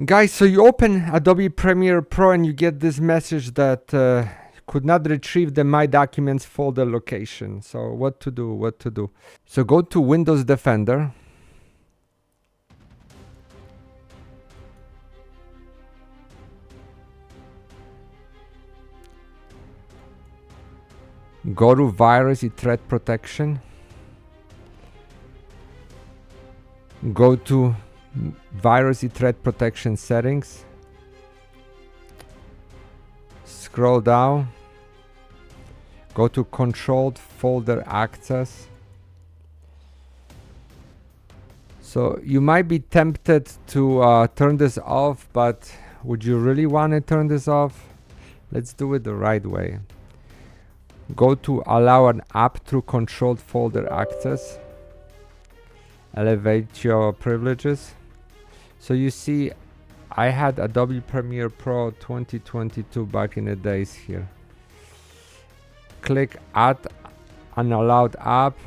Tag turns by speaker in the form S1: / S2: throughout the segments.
S1: Guys, so you open Adobe Premiere Pro and you get this message that could not retrieve the My Documents folder location. So what to do? So go to Windows Defender. Go to Virus and Threat Protection. Go to Virus and Threat Protection Settings. Scroll down. Go to Controlled Folder Access. So you might be tempted to turn this off, but would you really want to turn this off? Let's do it the right way. Go to Allow an app through Controlled Folder Access. Elevate your privileges. So you see, I had Adobe Premiere Pro 2022 back in the days here. Click Add Unallowed App,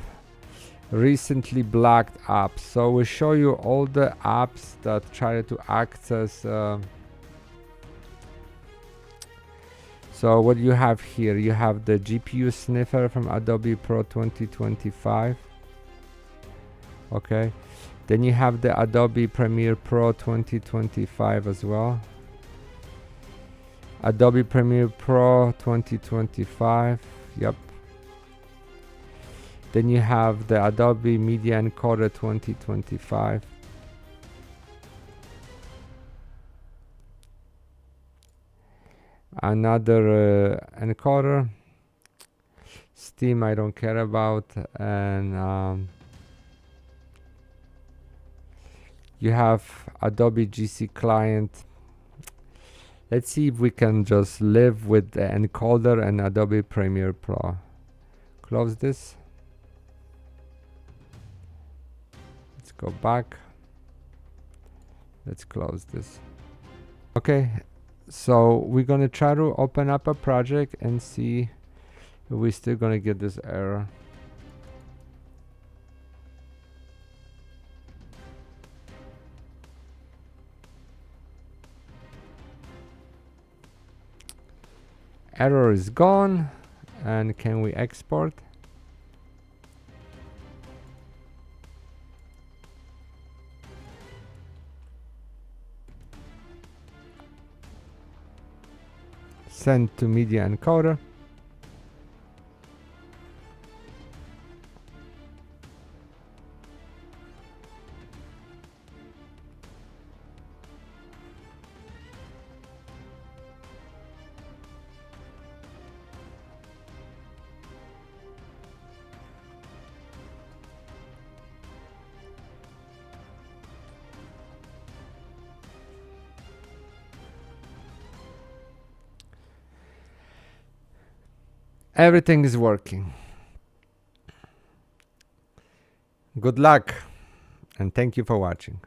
S1: Recently Blocked Apps. So we'll show you all the apps that try to access. So what you have here, you have the GPU sniffer from Adobe Pro 2025. Okay, then you have the Adobe Premiere Pro 2025 as well. Adobe Premiere Pro 2025, yep. Then you have the Adobe Media Encoder 2025. Another encoder. Steam I don't care about, and you have Adobe GC Client. Let's see if we can just live with the encoder and Adobe Premiere Pro. Close this. Let's go back. Let's close this. Okay, so we're gonna try to open up a project and see if we're still gonna get this error. Error is gone. And can we export? Send to Media Encoder. Everything is working. Good luck and thank you for watching.